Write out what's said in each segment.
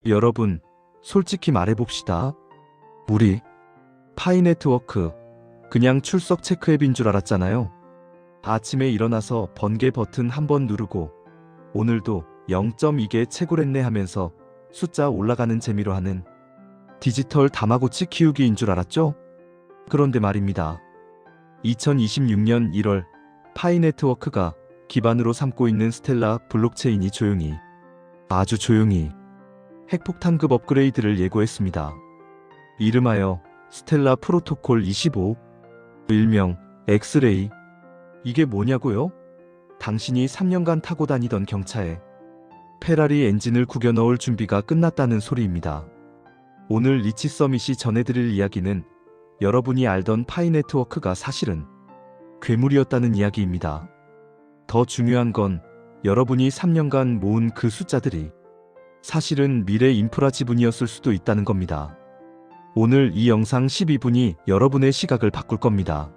여러분, 솔직히 말해봅시다. 우리 파이네트워크 그냥 출석 체크 앱인 줄 알았잖아요. 아침에 일어나서 번개 버튼 한번 누르고 오늘도 0.2개 채굴했네 하면서 숫자 올라가는 재미로 하는 디지털 다마고치 키우기인 줄 알았죠? 그런데 말입니다. 2026년 1월 파이네트워크가 기반으로 삼고 있는 스텔라 블록체인이 조용히, 아주 조용히 핵폭탄급 업그레이드를 예고했습니다. 이름하여 스텔라 프로토콜 25, 일명 엑스레이. 이게 뭐냐고요? 당신이 3년간 타고 다니던 경차에 페라리 엔진을 구겨 넣을 준비가 끝났다는 소리입니다. 오늘 리치 서밋이 전해드릴 이야기는 여러분이 알던 파이네트워크가 사실은 괴물이었다는 이야기입니다. 더 중요한 건 여러분이 3년간 모은 그 숫자들이 사실은 미래 인프라 지분이었을 수도 있다는 겁니다. 오늘 이 영상 12분이 여러분의 시각을 바꿀 겁니다.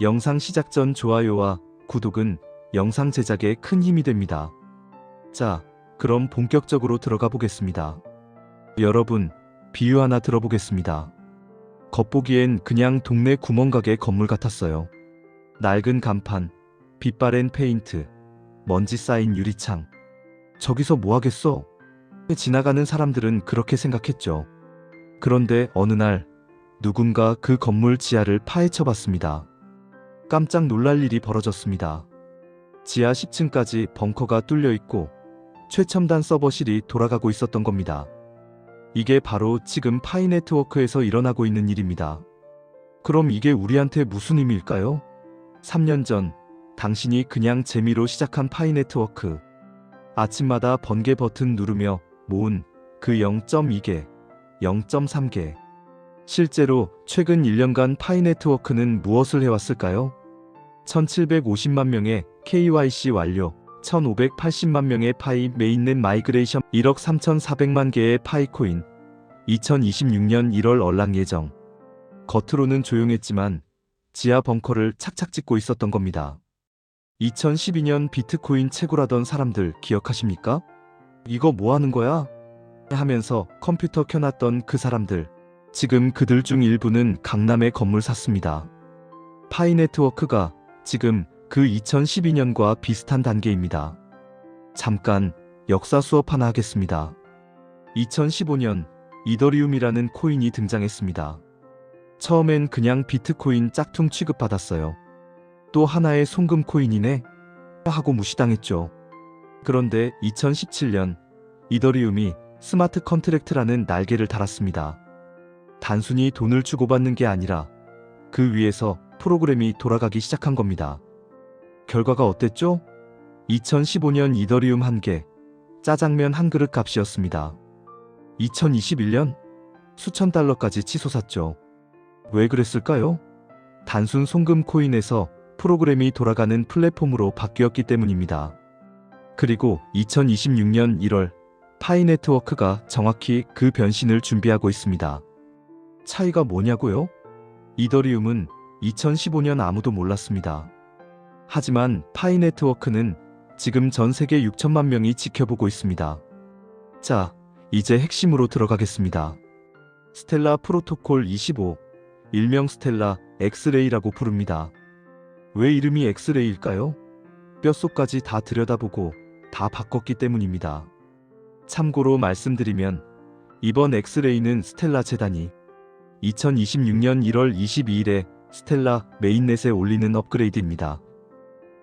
영상 시작 전 좋아요와 구독은 영상 제작에 큰 힘이 됩니다. 자, 그럼 본격적으로 들어가 보겠습니다. 여러분, 비유 하나 들어보겠습니다. 겉보기엔 그냥 동네 구멍가게 건물 같았어요. 낡은 간판, 빛바랜 페인트, 먼지 쌓인 유리창. 저기서 뭐 하겠어? 지나가는 사람들은 그렇게 생각했죠. 그런데 어느 날 누군가 그 건물 지하를 파헤쳐 봤습니다. 깜짝 놀랄 일이 벌어졌습니다. 지하 10층까지 벙커가 뚫려 있고 최첨단 서버실이 돌아가고 있었던 겁니다. 이게 바로 지금 파이네트워크에서 일어나고 있는 일입니다. 그럼 이게 우리한테 무슨 의미일까요? 3년 전 당신이 그냥 재미로 시작한 파이네트워크. 아침마다 번개 버튼 누르며 모은 그 0.2개, 0.3개. 실제로 최근 1년간 파이네트워크는 무엇을 해왔을까요? 1750만 명의 KYC 완료, 1580만 명의 파이 메인넷 마이그레이션, 1억 3400만 개의 파이코인, 2026년 1월 언락 예정. 겉으로는 조용했지만 지하 벙커를 착착 짓고 있었던 겁니다. 2012년 비트코인 채굴하던 사람들 기억하십니까? 이거 뭐 하는 거야? 하면서 컴퓨터 켜놨던 그 사람들. 지금 그들 중 일부는 강남에 건물 샀습니다. 파이네트워크가 지금 그 2012년과 비슷한 단계입니다. 잠깐 역사 수업 하나 하겠습니다. 2015년 이더리움이라는 코인이 등장했습니다. 처음엔 그냥 비트코인 짝퉁 취급받았어요. 또 하나의 송금 코인이네? 하고 무시당했죠. 그런데 2017년 이더리움이 스마트 컨트랙트라는 날개를 달았습니다. 단순히 돈을 주고받는 게 아니라 그 위에서 프로그램이 돌아가기 시작한 겁니다. 결과가 어땠죠? 2015년 이더리움 1개, 짜장면 한 그릇 값이었습니다. 2021년 수천 달러까지 치솟았죠. 왜 그랬을까요? 단순 송금 코인에서 프로그램이 돌아가는 플랫폼으로 바뀌었기 때문입니다. 그리고 2026년 1월 파이네트워크가 정확히 그 변신을 준비하고 있습니다. 차이가 뭐냐고요? 이더리움은 2015년 아무도 몰랐습니다. 하지만 파이네트워크는 지금 전 세계 6천만 명이 지켜보고 있습니다. 자, 이제 핵심으로 들어가겠습니다. 스텔라 프로토콜 25, 일명 스텔라 엑스레이라고 부릅니다. 왜 이름이 엑스레이일까요? 뼛속까지 다 들여다보고 다 바꿨기 때문입니다. 참고로 말씀드리면 이번 엑스레이는 스텔라 재단이 2026년 1월 22일에 스텔라 메인넷에 올리는 업그레이드입니다.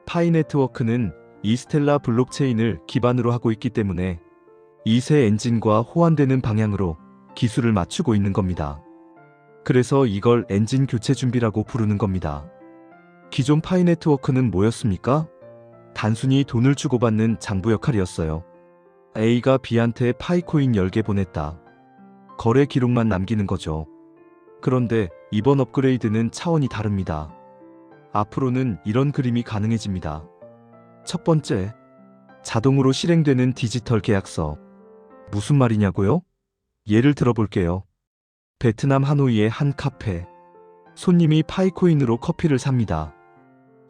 파이네트워크는 이 스텔라 블록체인을 기반으로 하고 있기 때문에 이 새 엔진과 호환되는 방향으로 기술을 맞추고 있는 겁니다. 그래서 이걸 엔진 교체 준비라고 부르는 겁니다. 기존 파이네트워크는 뭐였습니까? 단순히 돈을 주고받는 장부 역할이었어요. A가 B한테 파이코인 10개 보냈다. 거래 기록만 남기는 거죠. 그런데 이번 업그레이드는 차원이 다릅니다. 앞으로는 이런 그림이 가능해집니다. 첫 번째, 자동으로 실행되는 디지털 계약서. 무슨 말이냐고요? 예를 들어볼게요. 베트남 하노이의 한 카페. 손님이 파이코인으로 커피를 삽니다.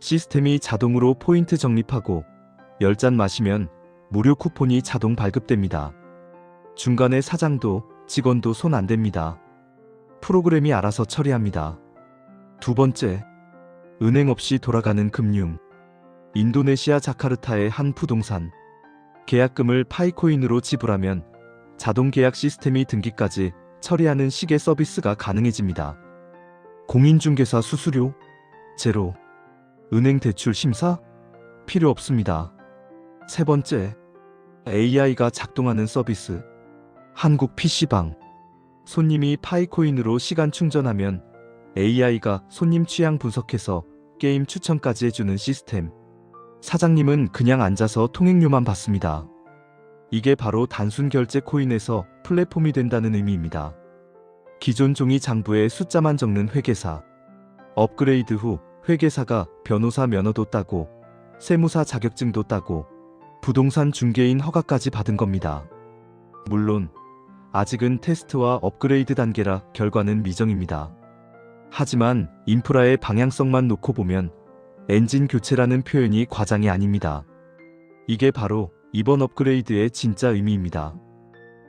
시스템이 자동으로 포인트 적립하고 10잔 마시면 무료 쿠폰이 자동 발급됩니다. 중간에 사장도 직원도 손 안 댑니다. 프로그램이 알아서 처리합니다. 두 번째, 은행 없이 돌아가는 금융. 인도네시아 자카르타의 한 부동산. 계약금을 파이코인으로 지불하면 자동 계약 시스템이 등기까지 처리하는 시계 서비스가 가능해집니다. 공인중개사 수수료 제로. 은행 대출 심사 필요 없습니다. 세 번째, AI가 작동하는 서비스. 한국 PC방. 손님이 파이코인으로 시간 충전하면 AI가 손님 취향 분석해서 게임 추천까지 해주는 시스템. 사장님은 그냥 앉아서 통행료만 받습니다. 이게 바로 단순 결제 코인에서 플랫폼이 된다는 의미입니다. 기존 종이 장부에 숫자만 적는 회계사. 업그레이드 후 회계사가 변호사 면허도 따고 세무사 자격증도 따고 부동산 중개인 허가까지 받은 겁니다. 물론 아직은 테스트와 업그레이드 단계라 결과는 미정입니다. 하지만 인프라의 방향성만 놓고 보면 엔진 교체라는 표현이 과장이 아닙니다. 이게 바로 이번 업그레이드의 진짜 의미입니다.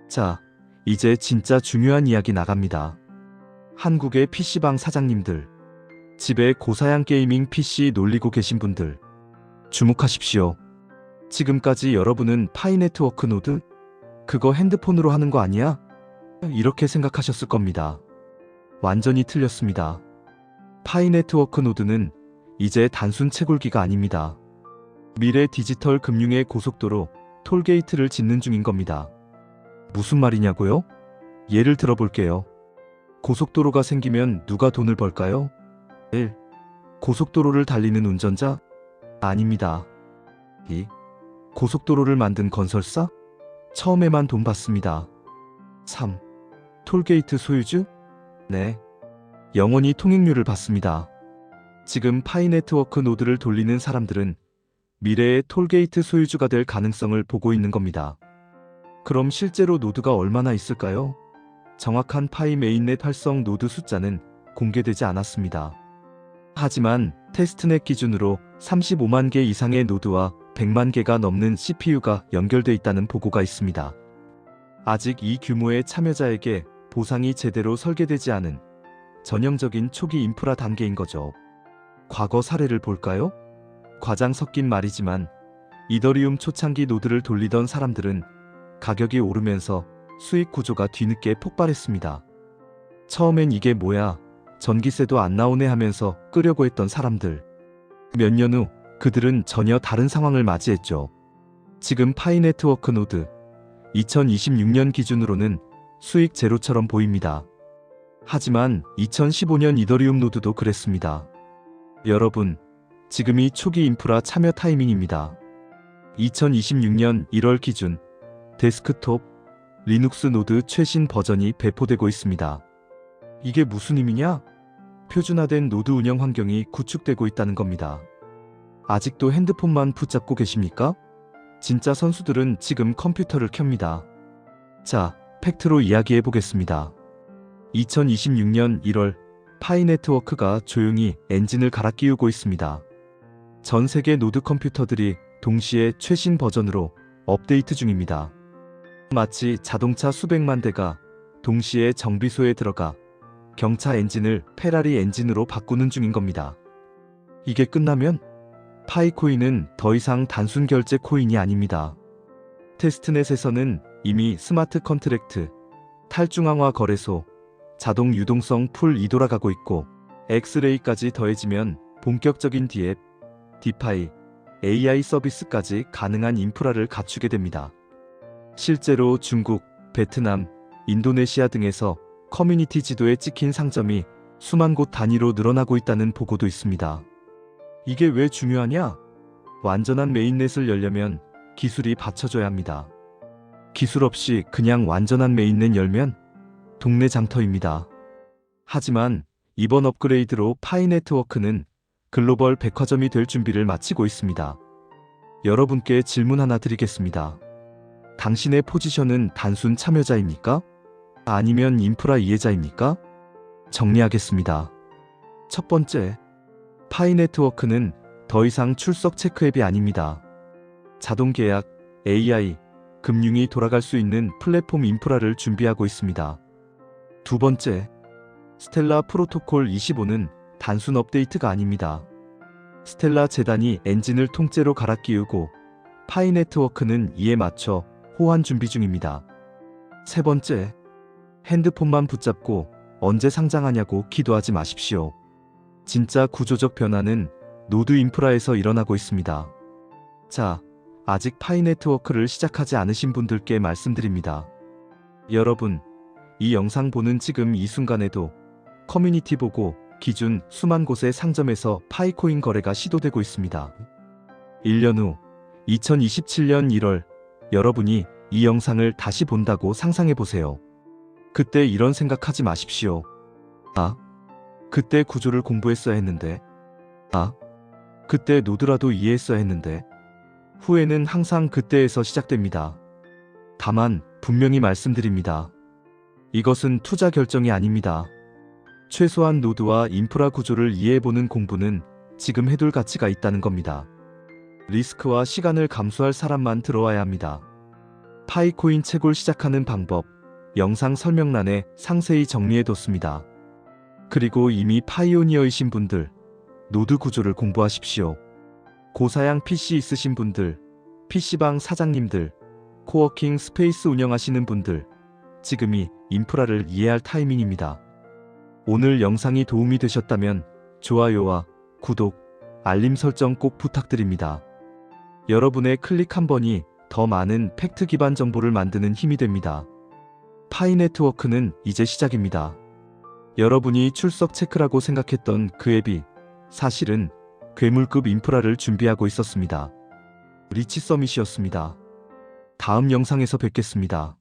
자, 이제 진짜 중요한 이야기 나갑니다. 한국의 PC방 사장님들, 집에 고사양 게이밍 PC 놀리고 계신 분들, 주목하십시오. 지금까지 여러분은 파이네트워크 노드? 그거 핸드폰으로 하는 거 아니야? 이렇게 생각하셨을 겁니다. 완전히 틀렸습니다. 파이네트워크 노드는 이제 단순 채굴기가 아닙니다. 미래 디지털 금융의 고속도로, 톨게이트를 짓는 중인 겁니다. 무슨 말이냐고요? 예를 들어볼게요. 고속도로가 생기면 누가 돈을 벌까요? 1. 고속도로를 달리는 운전자? 아닙니다. 2. 고속도로를 만든 건설사? 처음에만 돈 받습니다. 3. 톨게이트 소유주? 네. 영원히 통행료를 받습니다. 지금 파이네트워크 노드를 돌리는 사람들은 미래의 톨게이트 소유주가 될 가능성을 보고 있는 겁니다. 그럼 실제로 노드가 얼마나 있을까요? 정확한 파이 메인넷 활성 노드 숫자는 공개되지 않았습니다. 하지만 테스트넷 기준으로 35만 개 이상의 노드와 100만 개가 넘는 CPU가 연결돼 있다는 보고가 있습니다. 아직 이 규모의 참여자에게 보상이 제대로 설계되지 않은 전형적인 초기 인프라 단계인 거죠. 과거 사례를 볼까요? 과장 섞인 말이지만 이더리움 초창기 노드를 돌리던 사람들은 가격이 오르면서 수익 구조가 뒤늦게 폭발했습니다. 처음엔 이게 뭐야, 전기세도 안 나오네 하면서 끄려고 했던 사람들. 몇 년 후 그들은 전혀 다른 상황을 맞이했죠. 지금 파이네트워크 노드 2026년 기준으로는 수익 제로처럼 보입니다. 하지만 2015년 이더리움 노드도 그랬습니다. 여러분, 지금이 초기 인프라 참여 타이밍입니다. 2026년 1월 기준 데스크톱 리눅스 노드 최신 버전이 배포되고 있습니다. 이게 무슨 의미냐? 표준화된 노드 운영 환경이 구축되고 있다는 겁니다. 아직도 핸드폰만 붙잡고 계십니까? 진짜 선수들은 지금 컴퓨터를 켭니다. 자, 팩트로 이야기해 보겠습니다. 2026년 1월 파이네트워크가 조용히 엔진을 갈아 끼우고 있습니다. 전 세계 노드 컴퓨터들이 동시에 최신 버전으로 업데이트 중입니다. 마치 자동차 수백만 대가 동시에 정비소에 들어가 경차 엔진을 페라리 엔진으로 바꾸는 중인 겁니다. 이게 끝나면 파이코인은 더 이상 단순 결제 코인이 아닙니다. 테스트넷에서는 이미 스마트 컨트랙트, 탈중앙화 거래소, 자동 유동성 풀이 돌아가고 있고 엑스레이까지 더해지면 본격적인 디앱, 디파이, AI 서비스까지 가능한 인프라를 갖추게 됩니다. 실제로 중국, 베트남, 인도네시아 등에서 커뮤니티 지도에 찍힌 상점이 수만 곳 단위로 늘어나고 있다는 보고도 있습니다. 이게 왜 중요하냐? 완전한 메인넷을 열려면 기술이 받쳐줘야 합니다. 기술 없이 그냥 완전한 메인넷 열면 동네 장터입니다. 하지만 이번 업그레이드로 파이네트워크는 글로벌 백화점이 될 준비를 마치고 있습니다. 여러분께 질문 하나 드리겠습니다. 당신의 포지션은 단순 참여자입니까? 아니면 인프라 이해자입니까? 정리하겠습니다. 첫 번째, 파이네트워크는 더 이상 출석 체크 앱이 아닙니다. 자동 계약, AI, 금융이 돌아갈 수 있는 플랫폼 인프라를 준비하고 있습니다. 두 번째, 스텔라 프로토콜 25는 단순 업데이트가 아닙니다. 스텔라 재단이 엔진을 통째로 갈아 끼우고 파이 네트워크는 이에 맞춰 호환 준비 중입니다. 세 번째, 핸드폰만 붙잡고 언제 상장하냐고 기도하지 마십시오. 진짜 구조적 변화는 노드 인프라에서 일어나고 있습니다. 자, 아직 파이 네트워크를 시작하지 않으신 분들께 말씀드립니다. 여러분, 이 영상 보는 지금 이 순간에도 커뮤니티 보고 기준 수만 곳의 상점에서 파이코인 거래가 시도되고 있습니다. 1년 후 2027년 1월 여러분이 이 영상을 다시 본다고 상상해 보세요. 그때 이런 생각하지 마십시오. 아, 그때 구조를 공부했어야 했는데. 아, 그때 노드라도 이해했어야 했는데. 후회는 항상 그때에서 시작됩니다. 다만 분명히 말씀드립니다. 이것은 투자 결정이 아닙니다. 최소한 노드와 인프라 구조를 이해해보는 공부는 지금 해둘 가치가 있다는 겁니다. 리스크와 시간을 감수할 사람만 들어와야 합니다. 파이코인 채굴 시작하는 방법, 영상 설명란에 상세히 정리해뒀습니다. 그리고 이미 파이오니어이신 분들, 노드 구조를 공부하십시오. 고사양 PC 있으신 분들, PC방 사장님들, 코워킹 스페이스 운영하시는 분들, 지금이 인프라를 이해할 타이밍입니다. 오늘 영상이 도움이 되셨다면 좋아요와 구독, 알림 설정 꼭 부탁드립니다. 여러분의 클릭 한 번이 더 많은 팩트 기반 정보를 만드는 힘이 됩니다. 파이 네트워크는 이제 시작입니다. 여러분이 출석 체크라고 생각했던 그 앱이 사실은 괴물급 인프라를 준비하고 있었습니다. 리치 서밋이었습니다. 다음 영상에서 뵙겠습니다.